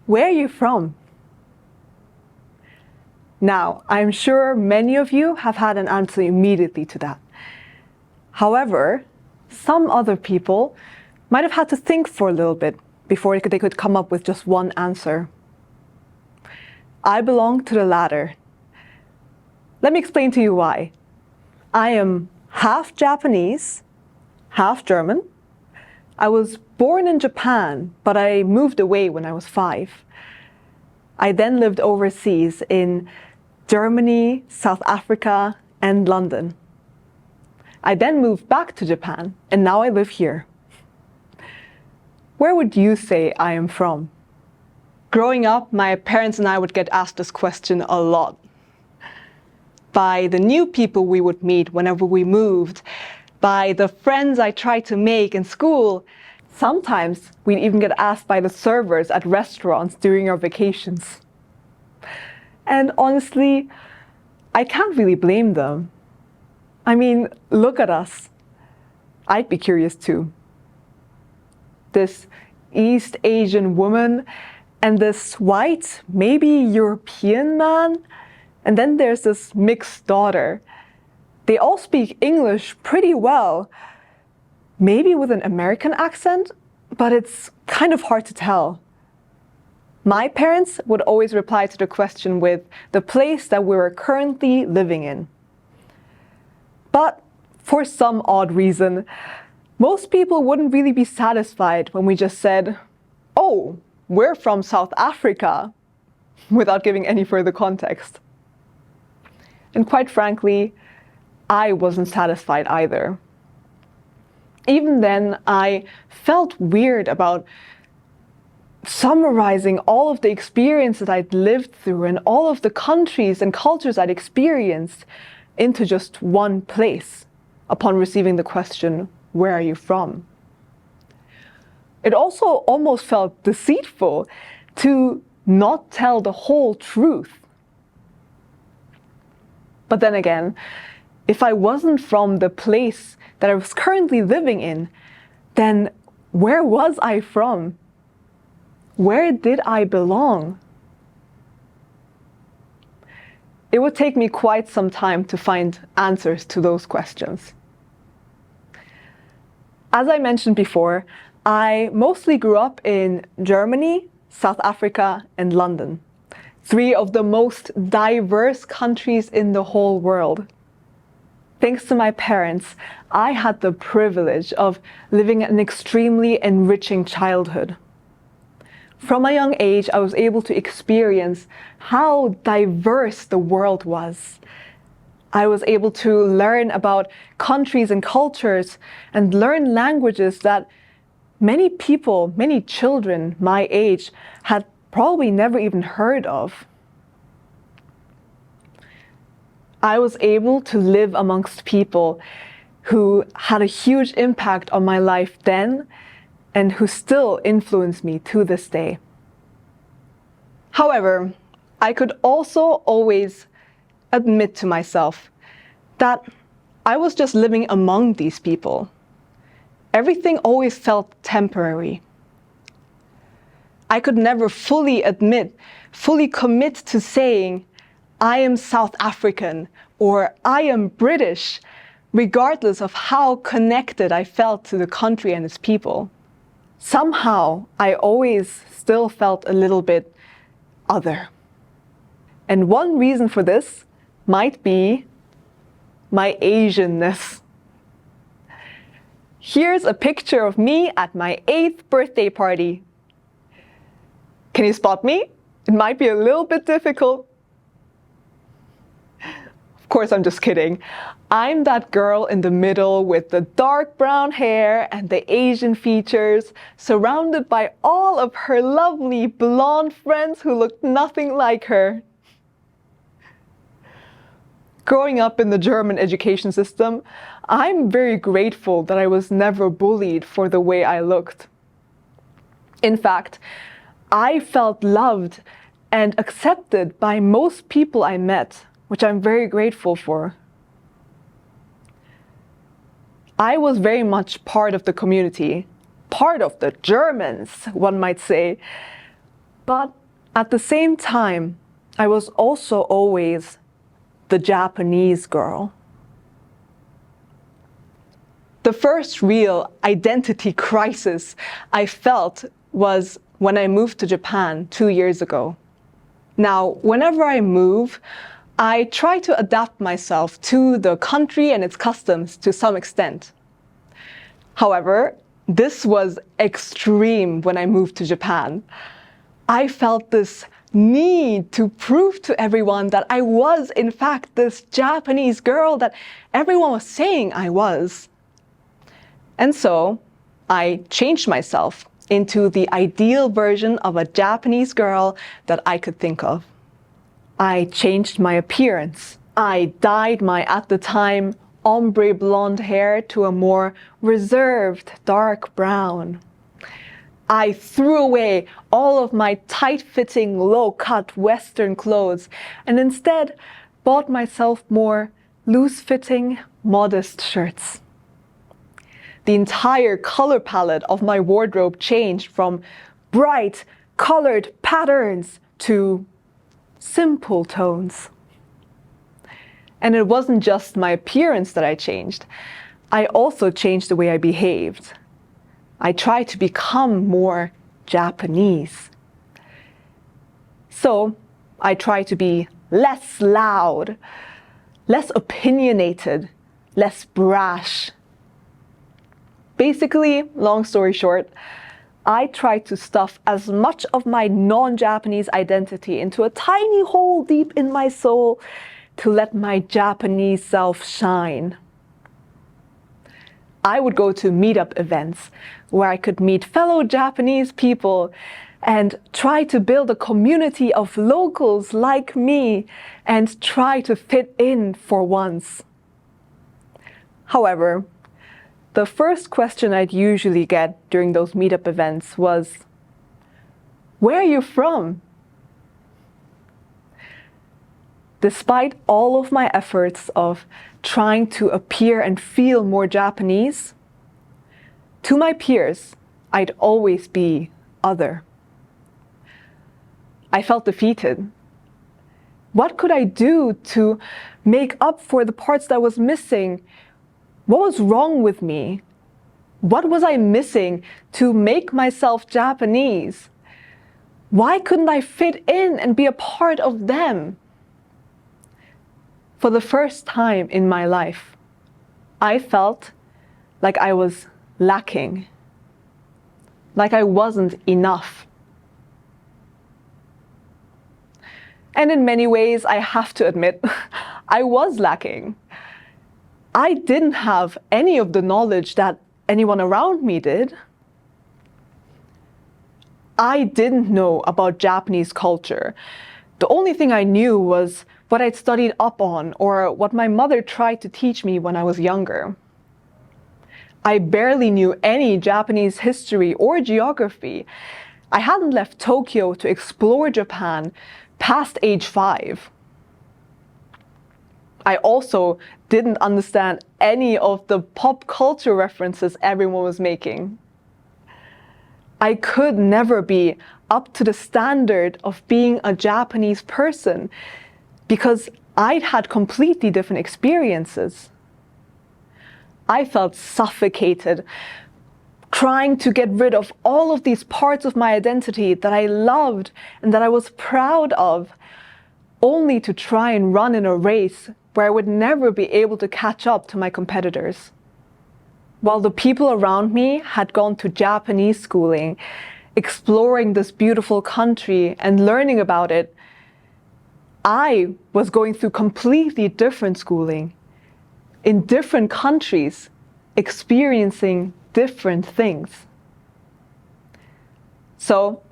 Where are you from? Now, I'm sure many of you have had an answer immediately to that. However, some other people might have had to think for a little bit before they could come up with just one answer. I belong to the latter. Let me explain to you why. I am half Japanese, half German. I was born in Japan, but I moved away when I was 5. I then lived overseas in Germany, South Africa, and London. I then moved back to Japan, and now I live here. Where would you say I am from? Growing up, my parents and I would get asked this question a lot. By the new people we would meet whenever we moved, by the friends I tried to make in school. Sometimes we'd even get asked by the servers at restaurants during our vacations. And honestly, I can't really blame them. I mean, look at us. I'd be curious too. This East Asian woman and this white, maybe European man, and then there's this mixed daughter. They all speak English pretty well, maybe with an American accent, but it's kind of hard to tell. My parents would always reply to the question with the place that we were currently living in. But for some odd reason, most people wouldn't really be satisfied when we just said, "Oh, we're from South Africa," without giving any further context. And quite frankly, I wasn't satisfied either. Even then, I felt weird about summarizing all of the experiences I'd lived through and all of the countries and cultures I'd experienced into just one place upon receiving the question, "Where are you from?" It also almost felt deceitful to not tell the whole truth. But then again, if I wasn't from the place that I was currently living in, then where was I from? Where did I belong? It would take me quite some time to find answers to those questions. As I mentioned before, I mostly grew up in Germany, South Africa, and London. 3 of the most diverse countries in the whole world. Thanks to my parents, I had the privilege of living an extremely enriching childhood. From a young age, I was able to experience how diverse the world was. I was able to learn about countries and cultures and learn languages that many people, many children my age had probably never even heard of. I was able to live amongst people who had a huge impact on my life then and who still influence me to this day. However, I could also always admit to myself that I was just living among these people. Everything always felt temporary. I could never fully commit to saying, "I am South African" or "I am British," regardless of how connected I felt to the country and its people. Somehow, I always still felt a little bit other. And one reason for this might be my Asianness. Here's a picture of me at my 8th birthday party. Can you spot me? It might be a little bit difficult. Of course, I'm just kidding. I'm that girl in the middle with the dark brown hair and the Asian features, surrounded by all of her lovely blonde friends who looked nothing like her. Growing up in the German education system, I'm very grateful that I was never bullied for the way I looked. In fact, I felt loved and accepted by most people I met, which I'm very grateful for. I was very much part of the community, part of the Germans, one might say. But at the same time, I was also always the Japanese girl. The first real identity crisis I felt was when I moved to Japan 2 years ago. Now, whenever I move, I try to adapt myself to the country and its customs to some extent. However, this was extreme when I moved to Japan. I felt this need to prove to everyone that I was, in fact, this Japanese girl that everyone was saying I was. And so I changed myself into the ideal version of a Japanese girl that I could think of. I changed my appearance. I dyed my, at the time, ombre blonde hair to a more reserved dark brown. I threw away all of my tight-fitting, low-cut Western clothes and instead bought myself more loose-fitting, modest shirts. The entire color palette of my wardrobe changed from bright, colored patterns to simple tones. And it wasn't just my appearance that I changed. I also changed the way I behaved. I tried to become more Japanese. So I tried to be less loud, less opinionated, less brash. Basically, long story short, I tried to stuff as much of my non-Japanese identity into a tiny hole deep in my soul to let my Japanese self shine. I would go to meetup events where I could meet fellow Japanese people and try to build a community of locals like me and try to fit in for once. However, the first question I'd usually get during those meetup events was, "Where are you from?" Despite all of my efforts of trying to appear and feel more Japanese, to my peers, I'd always be other. I felt defeated. What could I do to make up for the parts that was missing? What was wrong with me? What was I missing to make myself Japanese? Why couldn't I fit in and be a part of them? For the first time in my life, I felt like I was lacking, like I wasn't enough. And in many ways, I have to admit, I was lacking. I didn't have any of the knowledge that anyone around me did. I didn't know about Japanese culture. The only thing I knew was what I'd studied up on or what my mother tried to teach me when I was younger. I barely knew any Japanese history or geography. I hadn't left Tokyo to explore Japan past age 5. I also didn't understand any of the pop culture references everyone was making. I could never be up to the standard of being a Japanese person because I'd had completely different experiences. I felt suffocated, trying to get rid of all of these parts of my identity that I loved and that I was proud of, only to try and run in a race where I would never be able to catch up to my competitors. While the people around me had gone to Japanese schooling, exploring this beautiful country and learning about it, I was going through completely different schooling, in different countries, experiencing different things. So,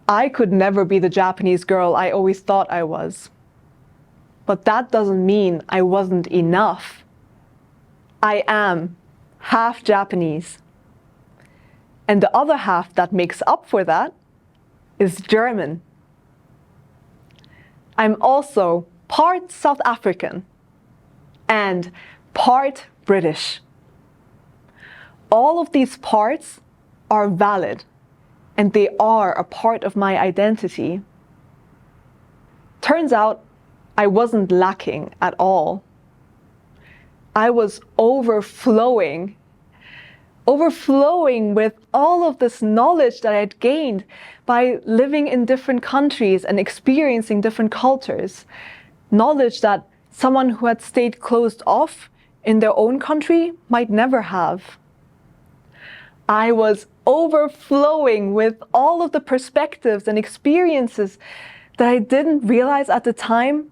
I could never be the Japanese girl I always thought I was. But that doesn't mean I wasn't enough. I am half Japanese. And the other half that makes up for that is German. I'm also part South African and part British. All of these parts are valid and they are a part of my identity. Turns out I wasn't lacking at all. I was overflowing with all of this knowledge that I had gained by living in different countries and experiencing different cultures. Knowledge that someone who had stayed closed off in their own country might never have. I was overflowing with all of the perspectives and experiences that I didn't realize at the time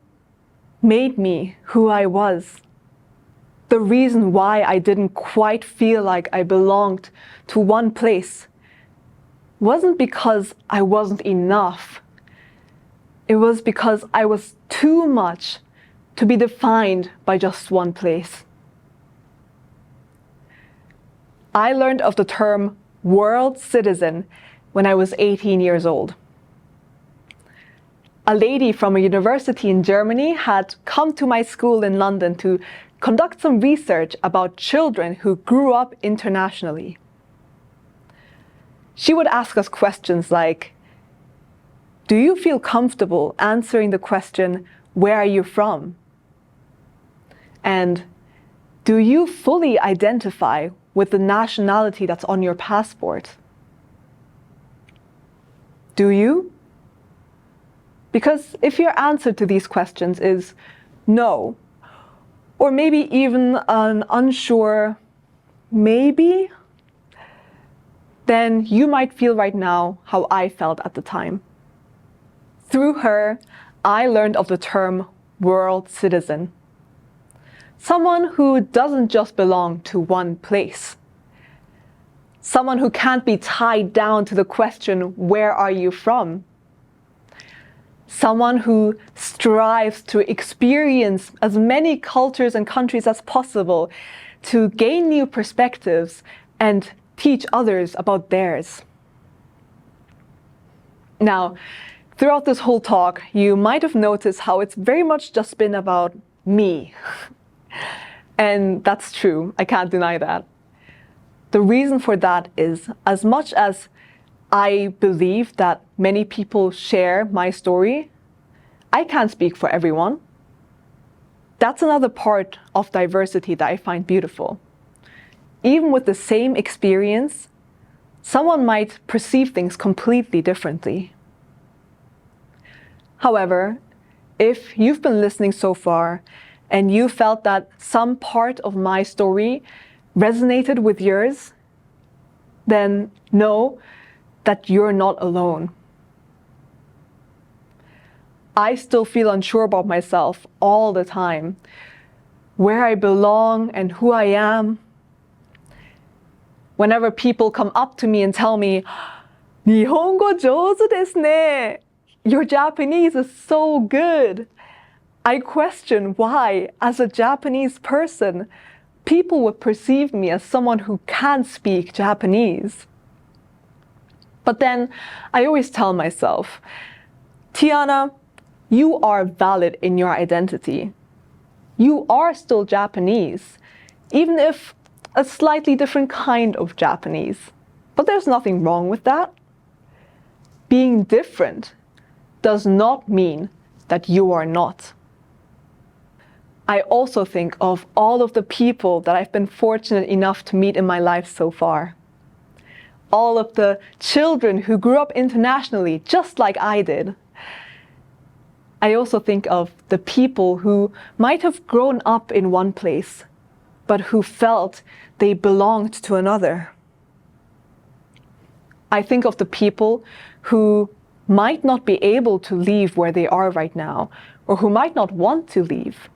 made me who I was. The reason why I didn't quite feel like I belonged to one place wasn't because I wasn't enough. It was because I was too much to be defined by just one place. I learned of the term world citizen when I was 18 years old. A lady from a university in Germany had come to my school in London to conduct some research about children who grew up internationally. She would ask us questions like, do you feel comfortable answering the question, where are you from? And do you fully identify with the nationality that's on your passport? Do you? Because if your answer to these questions is no, or maybe even an unsure maybe, then you might feel right now how I felt at the time. Through her, I learned of the term world citizen. Someone who doesn't just belong to one place. Someone who can't be tied down to the question, where are you from? Someone who strives to experience as many cultures and countries as possible to gain new perspectives and teach others about theirs. Now, throughout this whole talk, you might have noticed how it's very much just been about me. And that's true, I can't deny that. The reason for that is, as much as I believe that many people share my story, I can't speak for everyone. That's another part of diversity that I find beautiful. Even with the same experience, someone might perceive things completely differently. However, if you've been listening so far and you felt that some part of my story resonated with yours, then know that you're not alone. I still feel unsure about myself all the time, where I belong and who I am. Whenever people come up to me and tell me, "Nihongo jouzu desu ne," your Japanese is so good, I question why, as a Japanese person, people would perceive me as someone who can't speak Japanese. But then I always tell myself, Tiana, you are valid in your identity. You are still Japanese, even if a slightly different kind of Japanese. But there's nothing wrong with that. Being different does not mean that you are not. I also think of all of the people that I've been fortunate enough to meet in my life so far. All of the children who grew up internationally, just like I did. I also think of the people who might have grown up in one place, but who felt they belonged to another. I think of the people who might not be able to leave where they are right now, or who might not want to leave,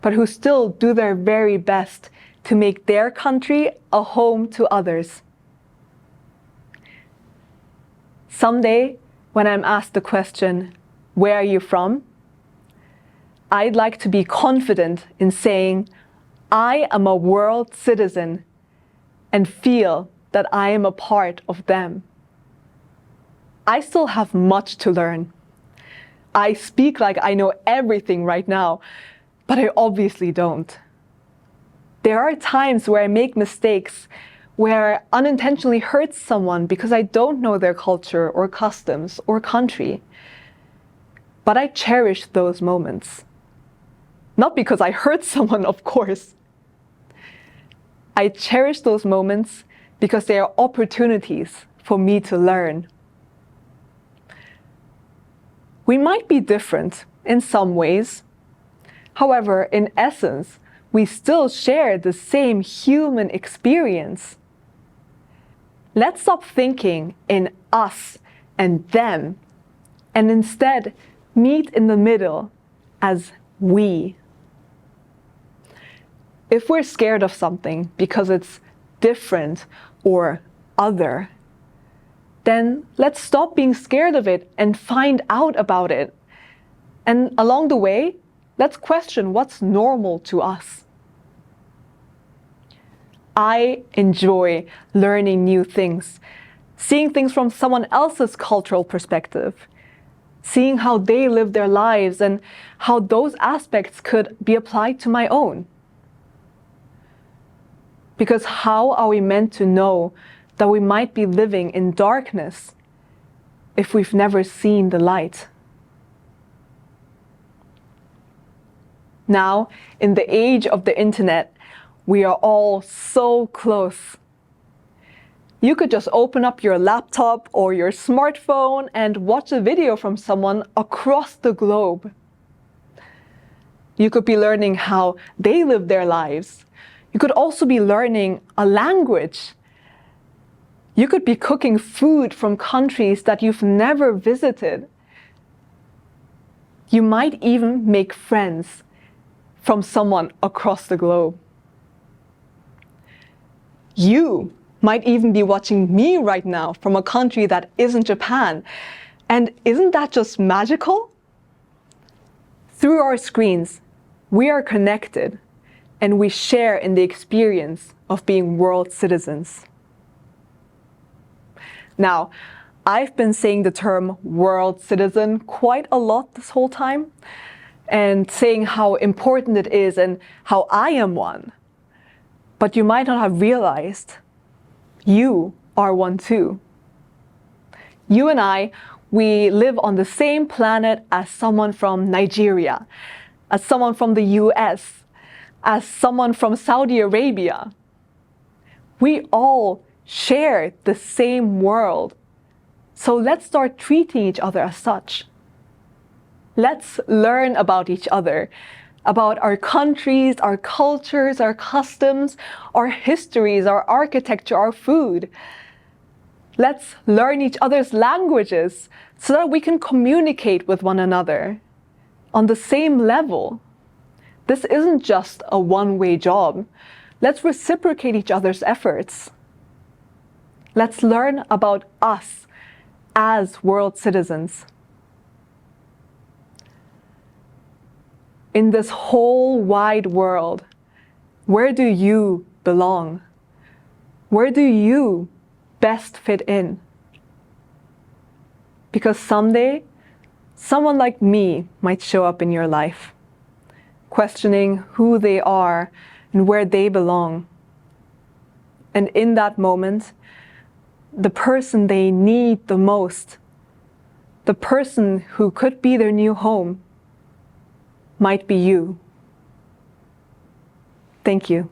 but who still do their very best to make their country a home to others. Someday, when I'm asked the question, where are you from? I'd like to be confident in saying, I am a world citizen, and feel that I am a part of them. I still have much to learn. I speak like I know everything right now, but I obviously don't. There are times where I make mistakes, where I unintentionally hurt someone because I don't know their culture or customs or country. But I cherish those moments. Not because I hurt someone, of course. I cherish those moments because they are opportunities for me to learn. We might be different in some ways. However, in essence, we still share the same human experience. Let's stop thinking in us and them, and instead meet in the middle as we. If we're scared of something because it's different or other, then let's stop being scared of it and find out about it. And along the way, let's question what's normal to us. I enjoy learning new things, seeing things from someone else's cultural perspective, seeing how they live their lives and how those aspects could be applied to my own. Because how are we meant to know that we might be living in darkness if we've never seen the light? Now, in the age of the internet, we are all so close. You could just open up your laptop or your smartphone and watch a video from someone across the globe. You could be learning how they live their lives. You could also be learning a language. You could be cooking food from countries that you've never visited. You might even make friends from someone across the globe. You might even be watching me right now from a country that isn't Japan. And isn't that just magical? Through our screens, we are connected and we share in the experience of being world citizens. Now, I've been saying the term world citizen quite a lot this whole time, and saying how important it is and how I am one. But you might not have realized you are one too. You and I, we live on the same planet as someone from Nigeria, as someone from the US, as someone from Saudi Arabia. We all share the same world. So let's start treating each other as such. Let's learn about each other, about our countries, our cultures, our customs, our histories, our architecture, our food. Let's learn each other's languages so that we can communicate with one another on the same level. This isn't just a one-way job. Let's reciprocate each other's efforts. Let's learn about us as world citizens. In this whole wide world, where do you belong? Where do you best fit in? Because someday, someone like me might show up in your life, questioning who they are and where they belong. And in that moment, the person they need the most, the person who could be their new home, might be you. Thank you.